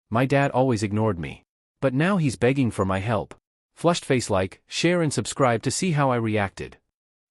my dad always ignored me. But now he's begging for my help. Flushed face like, share and subscribe to see how I reacted.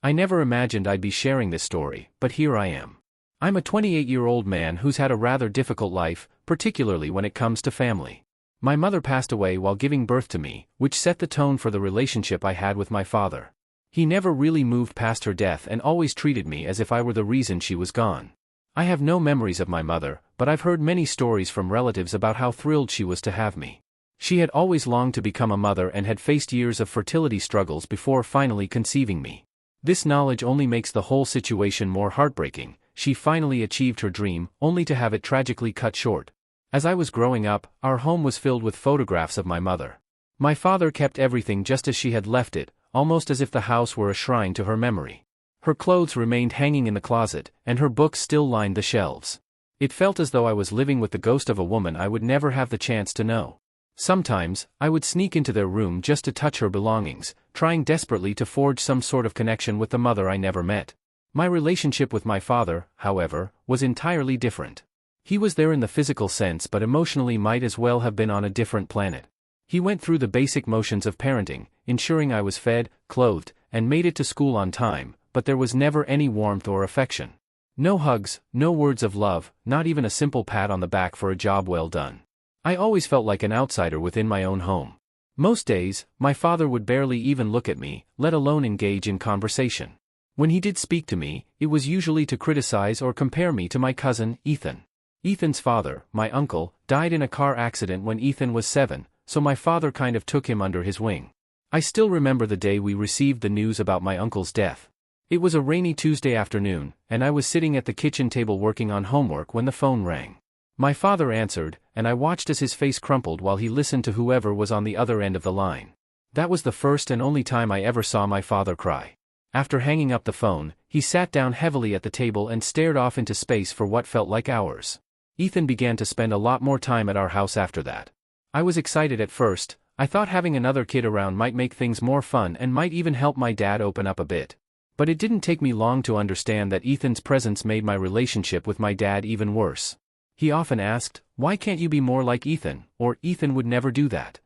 I never imagined I'd be sharing this story, but here I am. I'm a 28-year-old man who's had a rather difficult life, particularly when it comes to family. My mother passed away while giving birth to me, which set the tone for the relationship I had with my father. He never really moved past her death and always treated me as if I were the reason she was gone. I have no memories of my mother, but I've heard many stories from relatives about how thrilled she was to have me. She had always longed to become a mother and had faced years of fertility struggles before finally conceiving me. This knowledge only makes the whole situation more heartbreaking. She finally achieved her dream, only to have it tragically cut short. As I was growing up, our home was filled with photographs of my mother. My father kept everything just as she had left it, almost as if the house were a shrine to her memory. Her clothes remained hanging in the closet, and her books still lined the shelves. It felt as though I was living with the ghost of a woman I would never have the chance to know. Sometimes, I would sneak into their room just to touch her belongings, trying desperately to forge some sort of connection with the mother I never met. My relationship with my father, however, was entirely different. He was there in the physical sense but emotionally might as well have been on a different planet. He went through the basic motions of parenting, ensuring I was fed, clothed, and made it to school on time, but there was never any warmth or affection. No hugs, no words of love, not even a simple pat on the back for a job well done. I always felt like an outsider within my own home. Most days, my father would barely even look at me, let alone engage in conversation. When he did speak to me, it was usually to criticize or compare me to my cousin, Ethan. Ethan's father, my uncle, died in a car accident when Ethan was 7, so my father kind of took him under his wing. I still remember the day we received the news about my uncle's death. It was a rainy Tuesday afternoon, and I was sitting at the kitchen table working on homework when the phone rang. My father answered, and I watched as his face crumpled while he listened to whoever was on the other end of the line. That was the first and only time I ever saw my father cry. After hanging up the phone, he sat down heavily at the table and stared off into space for what felt like hours. Ethan began to spend a lot more time at our house after that. I was excited at first. I thought having another kid around might make things more fun and might even help my dad open up a bit. But it didn't take me long to understand that Ethan's presence made my relationship with my dad even worse. He often asked, "Why can't you be more like Ethan?" or "Ethan would never do that."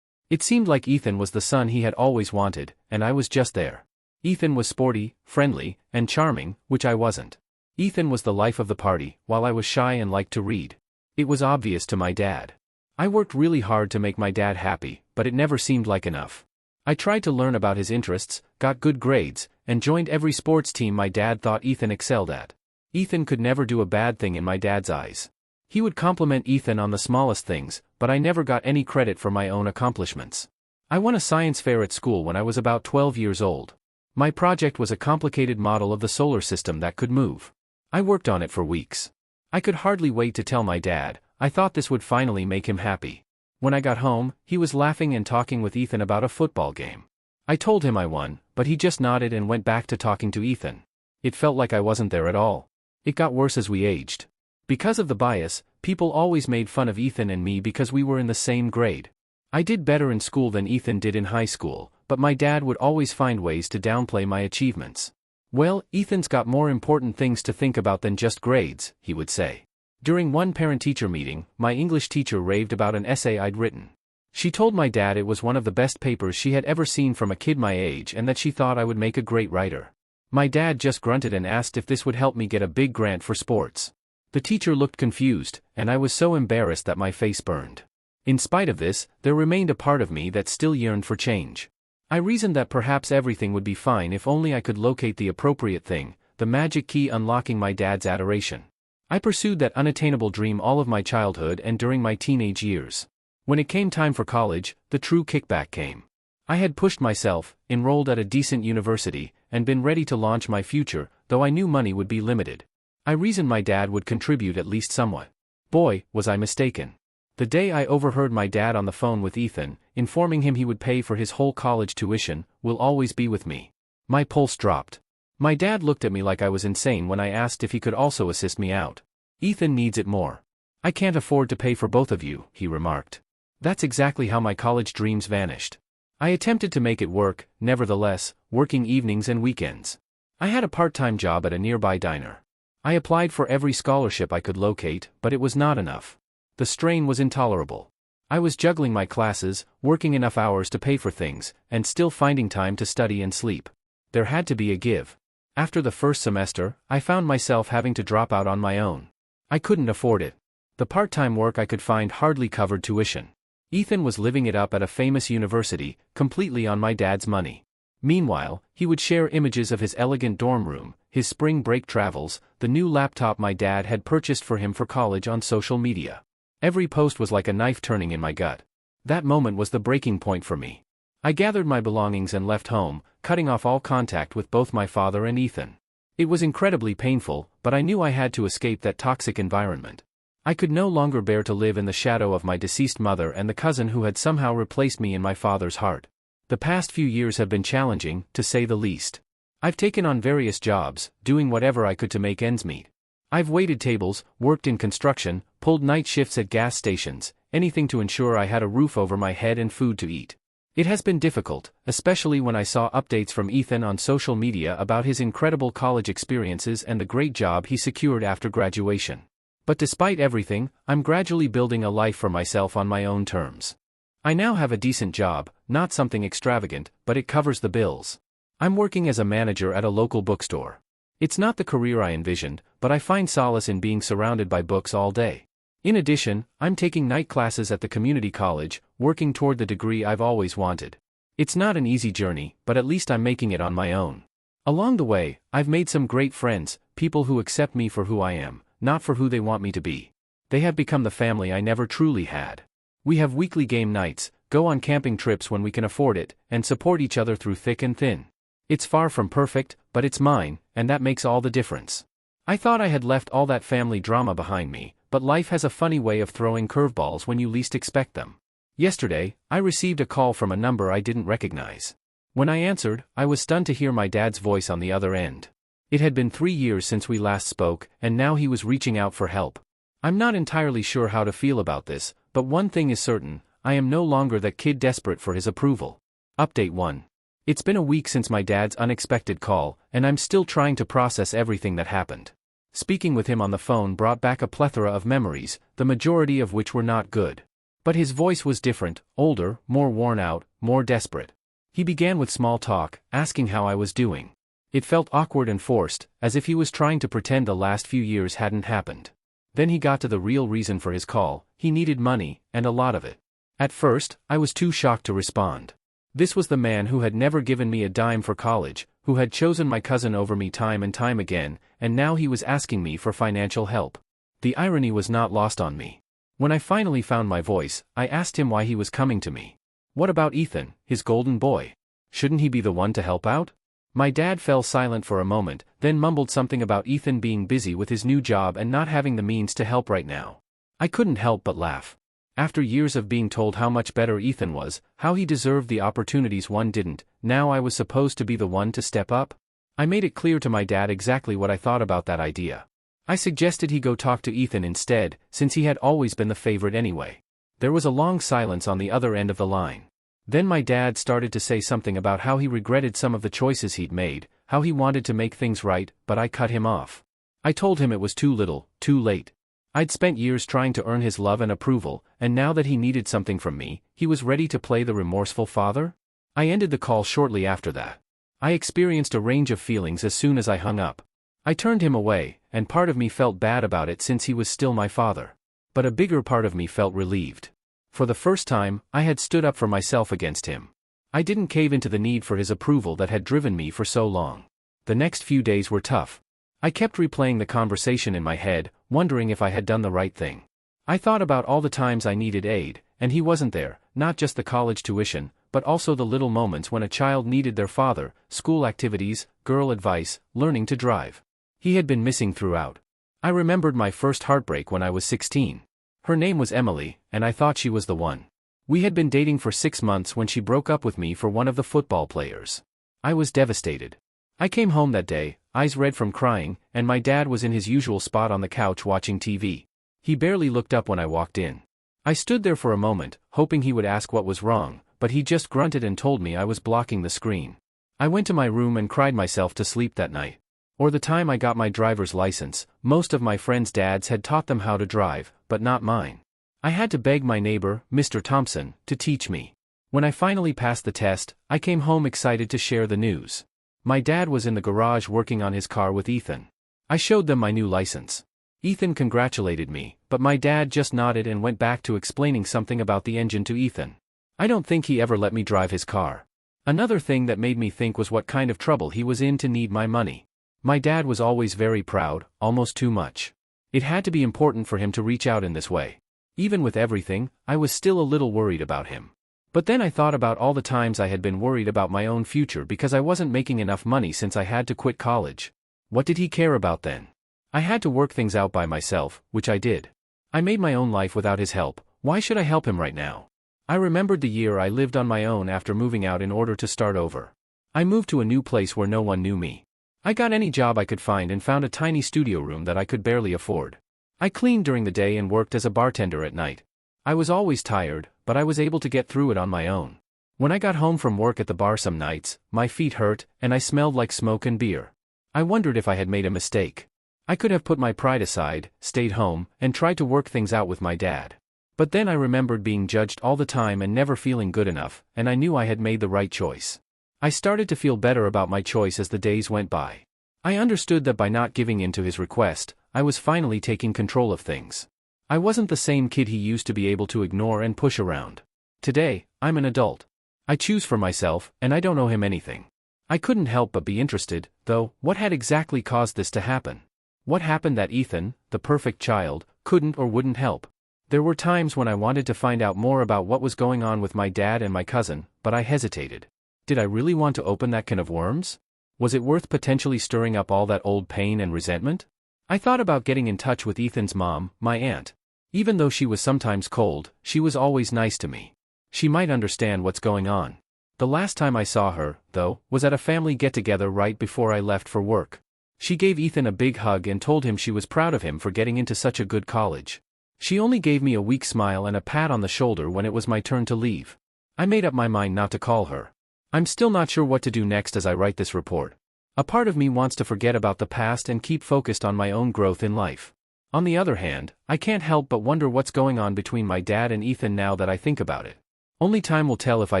It seemed like Ethan was the son he had always wanted, and I was just there. Ethan was sporty, friendly, and charming, which I wasn't. Ethan was the life of the party, while I was shy and liked to read. It was obvious to my dad. I worked really hard to make my dad happy, but it never seemed like enough. I tried to learn about his interests, got good grades, and joined every sports team my dad thought Ethan excelled at. Ethan could never do a bad thing in my dad's eyes. He would compliment Ethan on the smallest things, but I never got any credit for my own accomplishments. I won a science fair at school when I was about 12 years old. My project was a complicated model of the solar system that could move. I worked on it for weeks. I could hardly wait to tell my dad. I thought this would finally make him happy. When I got home, he was laughing and talking with Ethan about a football game. I told him I won, but he just nodded and went back to talking to Ethan. It felt like I wasn't there at all. It got worse as we aged. Because of the bias, people always made fun of Ethan and me because we were in the same grade. I did better in school than Ethan did in high school, but my dad would always find ways to downplay my achievements. "Well, Ethan's got more important things to think about than just grades," he would say. During one parent-teacher meeting, my English teacher raved about an essay I'd written. She told my dad it was one of the best papers she had ever seen from a kid my age and that she thought I would make a great writer. My dad just grunted and asked if this would help me get a big grant for sports. The teacher looked confused, and I was so embarrassed that my face burned. In spite of this, there remained a part of me that still yearned for change. I reasoned that perhaps everything would be fine if only I could locate the appropriate thing, the magic key unlocking my dad's adoration. I pursued that unattainable dream all of my childhood and during my teenage years. When it came time for college, the true kickback came. I had pushed myself, enrolled at a decent university, and been ready to launch my future, though I knew money would be limited. I reasoned my dad would contribute at least somewhat. Boy, was I mistaken. The day I overheard my dad on the phone with Ethan, informing him he would pay for his whole college tuition, will always be with me. My pulse dropped. My dad looked at me like I was insane when I asked if he could also assist me out. "Ethan needs it more. I can't afford to pay for both of you," he remarked. That's exactly how my college dreams vanished. I attempted to make it work, nevertheless, working evenings and weekends. I had a part-time job at a nearby diner. I applied for every scholarship I could locate, but it was not enough. The strain was intolerable. I was juggling my classes, working enough hours to pay for things, and still finding time to study and sleep. There had to be a give. After the first semester, I found myself having to drop out on my own. I couldn't afford it. The part-time work I could find hardly covered tuition. Ethan was living it up at a famous university, completely on my dad's money. Meanwhile, he would share images of his elegant dorm room, his spring break travels, the new laptop my dad had purchased for him for college on social media. Every post was like a knife turning in my gut. That moment was the breaking point for me. I gathered my belongings and left home, cutting off all contact with both my father and Ethan. It was incredibly painful, but I knew I had to escape that toxic environment. I could no longer bear to live in the shadow of my deceased mother and the cousin who had somehow replaced me in my father's heart. The past few years have been challenging, to say the least. I've taken on various jobs, doing whatever I could to make ends meet. I've waited tables, worked in construction, pulled night shifts at gas stations, anything to ensure I had a roof over my head and food to eat. It has been difficult, especially when I saw updates from Ethan on social media about his incredible college experiences and the great job he secured after graduation. But despite everything, I'm gradually building a life for myself on my own terms. I now have a decent job, not something extravagant, but it covers the bills. I'm working as a manager at a local bookstore. It's not the career I envisioned, but I find solace in being surrounded by books all day. In addition, I'm taking night classes at the community college, working toward the degree I've always wanted. It's not an easy journey, but at least I'm making it on my own. Along the way, I've made some great friends, people who accept me for who I am, not for who they want me to be. They have become the family I never truly had. We have weekly game nights, go on camping trips when we can afford it, and support each other through thick and thin. It's far from perfect, but it's mine, and that makes all the difference. I thought I had left all that family drama behind me, but life has a funny way of throwing curveballs when you least expect them. Yesterday, I received a call from a number I didn't recognize. When I answered, I was stunned to hear my dad's voice on the other end. It had been 3 years since we last spoke, and now he was reaching out for help. I'm not entirely sure how to feel about this, but one thing is certain, I am no longer that kid desperate for his approval. Update 1. It's been a week since my dad's unexpected call, and I'm still trying to process everything that happened. Speaking with him on the phone brought back a plethora of memories, the majority of which were not good. But his voice was different, older, more worn out, more desperate. He began with small talk, asking how I was doing. It felt awkward and forced, as if he was trying to pretend the last few years hadn't happened. Then he got to the real reason for his call. He needed money, and a lot of it. At first, I was too shocked to respond. This was the man who had never given me a dime for college, who had chosen my cousin over me time and time again, and now he was asking me for financial help. The irony was not lost on me. When I finally found my voice, I asked him why he was coming to me. What about Ethan, his golden boy? Shouldn't he be the one to help out? My dad fell silent for a moment, then mumbled something about Ethan being busy with his new job and not having the means to help right now. I couldn't help but laugh. After years of being told how much better Ethan was, how he deserved the opportunities one didn't, now I was supposed to be the one to step up? I made it clear to my dad exactly what I thought about that idea. I suggested he go talk to Ethan instead, since he had always been the favorite anyway. There was a long silence on the other end of the line. Then my dad started to say something about how he regretted some of the choices he'd made, how he wanted to make things right, but I cut him off. I told him it was too little, too late. I'd spent years trying to earn his love and approval, and now that he needed something from me, he was ready to play the remorseful father? I ended the call shortly after that. I experienced a range of feelings as soon as I hung up. I turned him away, and part of me felt bad about it since he was still my father. But a bigger part of me felt relieved. For the first time, I had stood up for myself against him. I didn't cave into the need for his approval that had driven me for so long. The next few days were tough. I kept replaying the conversation in my head, wondering if I had done the right thing. I thought about all the times I needed aid, and he wasn't there, not just the college tuition, but also the little moments when a child needed their father, school activities, girl advice, learning to drive. He had been missing throughout. I remembered my first heartbreak when I was 16. Her name was Emily, and I thought she was the one. We had been dating for 6 months when she broke up with me for one of the football players. I was devastated. I came home that day, eyes red from crying, and my dad was in his usual spot on the couch watching TV. He barely looked up when I walked in. I stood there for a moment, hoping he would ask what was wrong, but he just grunted and told me I was blocking the screen. I went to my room and cried myself to sleep that night. Or the time I got my driver's license. Most of my friends' dads had taught them how to drive, but not mine. I had to beg my neighbor, Mr. Thompson, to teach me. When I finally passed the test, I came home excited to share the news. My dad was in the garage working on his car with Ethan. I showed them my new license. Ethan congratulated me, but my dad just nodded and went back to explaining something about the engine to Ethan. I don't think he ever let me drive his car. Another thing that made me think was what kind of trouble he was in to need my money. My dad was always very proud, almost too much. It had to be important for him to reach out in this way. Even with everything, I was still a little worried about him. But then I thought about all the times I had been worried about my own future because I wasn't making enough money since I had to quit college. What did he care about then? I had to work things out by myself, which I did. I made my own life without his help. Why should I help him right now? I remembered the year I lived on my own after moving out in order to start over. I moved to a new place where no one knew me. I got any job I could find and found a tiny studio room that I could barely afford. I cleaned during the day and worked as a bartender at night. I was always tired, but I was able to get through it on my own. When I got home from work at the bar some nights, my feet hurt, and I smelled like smoke and beer. I wondered if I had made a mistake. I could have put my pride aside, stayed home, and tried to work things out with my dad. But then I remembered being judged all the time and never feeling good enough, and I knew I had made the right choice. I started to feel better about my choice as the days went by. I understood that by not giving in to his request, I was finally taking control of things. I wasn't the same kid he used to be able to ignore and push around. Today, I'm an adult. I choose for myself, and I don't owe him anything. I couldn't help but be interested, though, what had exactly caused this to happen? What happened that Ethan, the perfect child, couldn't or wouldn't help? There were times when I wanted to find out more about what was going on with my dad and my cousin, but I hesitated. Did I really want to open that can of worms? Was it worth potentially stirring up all that old pain and resentment? I thought about getting in touch with Ethan's mom, my aunt. Even though she was sometimes cold, she was always nice to me. She might understand what's going on. The last time I saw her, though, was at a family get-together right before I left for work. She gave Ethan a big hug and told him she was proud of him for getting into such a good college. She only gave me a weak smile and a pat on the shoulder when it was my turn to leave. I made up my mind not to call her. I'm still not sure what to do next as I write this report. A part of me wants to forget about the past and keep focused on my own growth in life. On the other hand, I can't help but wonder what's going on between my dad and Ethan now that I think about it. Only time will tell if I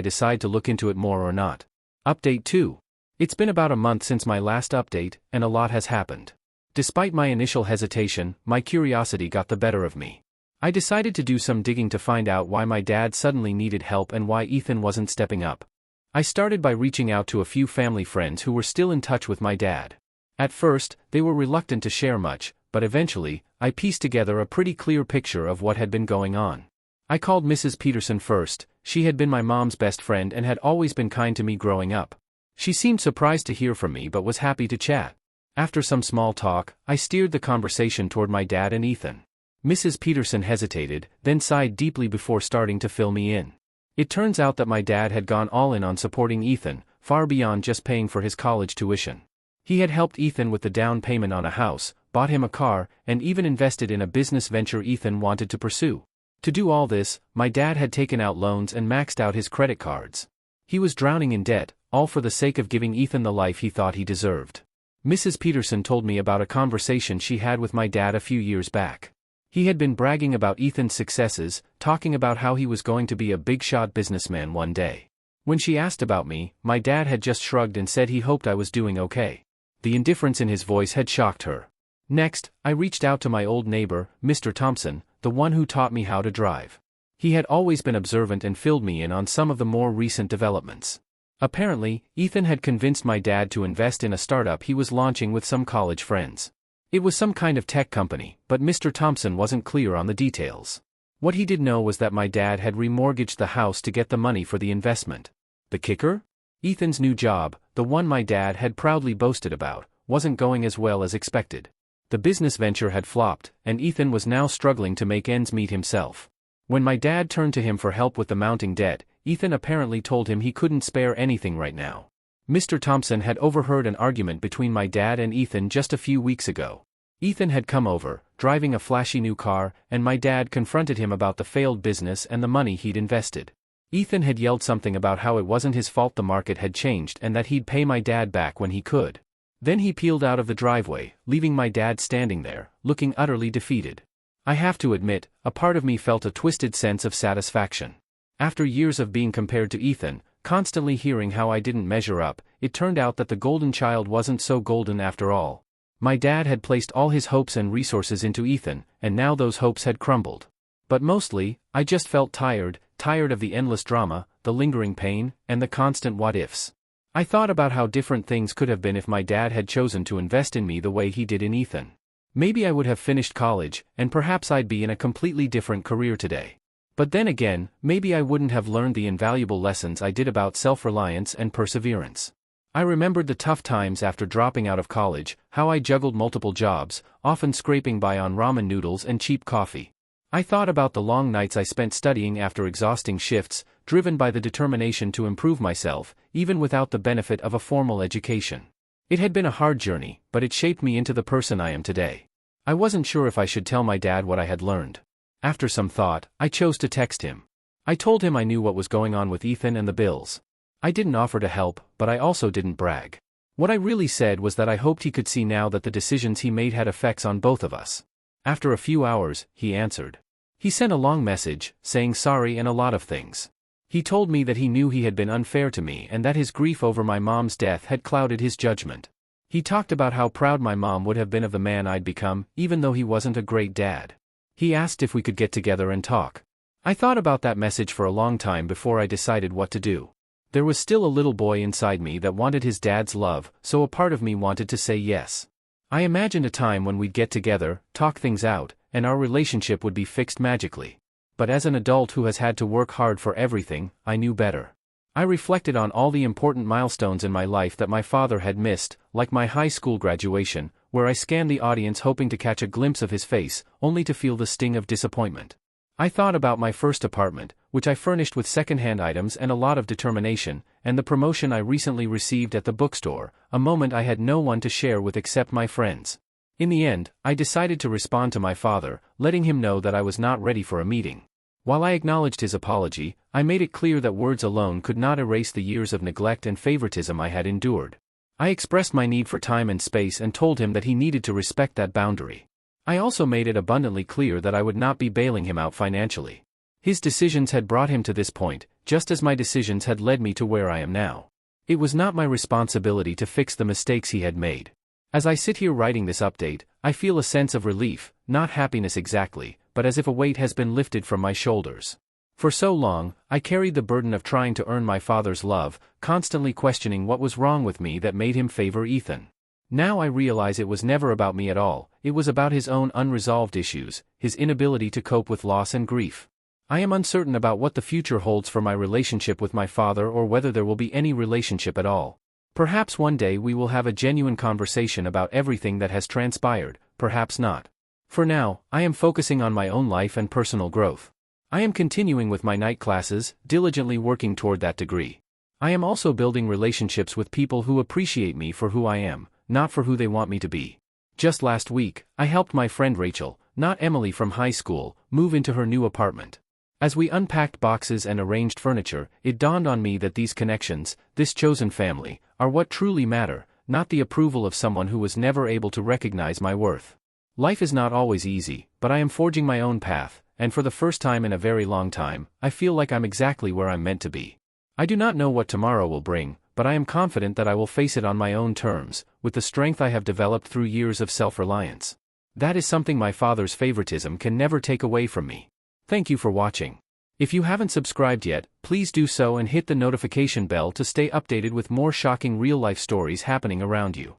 decide to look into it more or not. Update 2. It's been about a month since my last update, and a lot has happened. Despite my initial hesitation, my curiosity got the better of me. I decided to do some digging to find out why my dad suddenly needed help and why Ethan wasn't stepping up. I started by reaching out to a few family friends who were still in touch with my dad. At first, they were reluctant to share much, but eventually, I pieced together a pretty clear picture of what had been going on. I called Mrs. Peterson first. She had been my mom's best friend and had always been kind to me growing up. She seemed surprised to hear from me but was happy to chat. After some small talk, I steered the conversation toward my dad and Ethan. Mrs. Peterson hesitated, then sighed deeply before starting to fill me in. It turns out that my dad had gone all in on supporting Ethan, far beyond just paying for his college tuition. He had helped Ethan with the down payment on a house, bought him a car, and even invested in a business venture Ethan wanted to pursue. To do all this, my dad had taken out loans and maxed out his credit cards. He was drowning in debt, all for the sake of giving Ethan the life he thought he deserved. Mrs. Peterson told me about a conversation she had with my dad a few years back. He had been bragging about Ethan's successes, talking about how he was going to be a big-shot businessman one day. When she asked about me, my dad had just shrugged and said he hoped I was doing okay. The indifference in his voice had shocked her. Next, I reached out to my old neighbor, Mr. Thompson, the one who taught me how to drive. He had always been observant and filled me in on some of the more recent developments. Apparently, Ethan had convinced my dad to invest in a startup he was launching with some college friends. It was some kind of tech company, but Mr. Thompson wasn't clear on the details. What he did know was that my dad had remortgaged the house to get the money for the investment. The kicker? Ethan's new job, the one my dad had proudly boasted about, wasn't going as well as expected. The business venture had flopped, and Ethan was now struggling to make ends meet himself. When my dad turned to him for help with the mounting debt, Ethan apparently told him he couldn't spare anything right now. Mr. Thompson had overheard an argument between my dad and Ethan just a few weeks ago. Ethan had come over, driving a flashy new car, and my dad confronted him about the failed business and the money he'd invested. Ethan had yelled something about how it wasn't his fault the market had changed and that he'd pay my dad back when he could. Then he peeled out of the driveway, leaving my dad standing there, looking utterly defeated. I have to admit, a part of me felt a twisted sense of satisfaction. After years of being compared to Ethan, constantly hearing how I didn't measure up, it turned out that the golden child wasn't so golden after all. My dad had placed all his hopes and resources into Ethan, and now those hopes had crumbled. But mostly, I just felt tired of the endless drama, the lingering pain, and the constant what-ifs. I thought about how different things could have been if my dad had chosen to invest in me the way he did in Ethan. Maybe I would have finished college, and perhaps I'd be in a completely different career today. But then again, maybe I wouldn't have learned the invaluable lessons I did about self-reliance and perseverance. I remembered the tough times after dropping out of college, how I juggled multiple jobs, often scraping by on ramen noodles and cheap coffee. I thought about the long nights I spent studying after exhausting shifts, driven by the determination to improve myself, even without the benefit of a formal education. It had been a hard journey, but it shaped me into the person I am today. I wasn't sure if I should tell my dad what I had learned. After some thought, I chose to text him. I told him I knew what was going on with Ethan and the bills. I didn't offer to help, but I also didn't brag. What I really said was that I hoped he could see now that the decisions he made had effects on both of us. After a few hours, he answered. He sent a long message, saying sorry and a lot of things. He told me that he knew he had been unfair to me and that his grief over my mom's death had clouded his judgment. He talked about how proud my mom would have been of the man I'd become, even though he wasn't a great dad. He asked if we could get together and talk. I thought about that message for a long time before I decided what to do. There was still a little boy inside me that wanted his dad's love, so a part of me wanted to say yes. I imagined a time when we'd get together, talk things out, and our relationship would be fixed magically. But as an adult who has had to work hard for everything, I knew better. I reflected on all the important milestones in my life that my father had missed, like my high school graduation, where I scanned the audience hoping to catch a glimpse of his face, only to feel the sting of disappointment. I thought about my first apartment, which I furnished with second-hand items and a lot of determination, and the promotion I recently received at the bookstore, a moment I had no one to share with except my friends. In the end, I decided to respond to my father, letting him know that I was not ready for a meeting. While I acknowledged his apology, I made it clear that words alone could not erase the years of neglect and favoritism I had endured. I expressed my need for time and space and told him that he needed to respect that boundary. I also made it abundantly clear that I would not be bailing him out financially. His decisions had brought him to this point, just as my decisions had led me to where I am now. It was not my responsibility to fix the mistakes he had made. As I sit here writing this update, I feel a sense of relief, not happiness exactly, but as if a weight has been lifted from my shoulders. For so long, I carried the burden of trying to earn my father's love, constantly questioning what was wrong with me that made him favor Ethan. Now I realize it was never about me at all, it was about his own unresolved issues, his inability to cope with loss and grief. I am uncertain about what the future holds for my relationship with my father or whether there will be any relationship at all. Perhaps one day we will have a genuine conversation about everything that has transpired, perhaps not. For now, I am focusing on my own life and personal growth. I am continuing with my night classes, diligently working toward that degree. I am also building relationships with people who appreciate me for who I am, not for who they want me to be. Just last week, I helped my friend Rachel, not Emily from high school, move into her new apartment. As we unpacked boxes and arranged furniture, it dawned on me that these connections, this chosen family, are what truly matter, not the approval of someone who was never able to recognize my worth. Life is not always easy, but I am forging my own path, and for the first time in a very long time, I feel like I'm exactly where I'm meant to be. I do not know what tomorrow will bring, but I am confident that I will face it on my own terms, with the strength I have developed through years of self-reliance. That is something my father's favoritism can never take away from me. Thank you for watching. If you haven't subscribed yet, please do so and hit the notification bell to stay updated with more shocking real-life stories happening around you.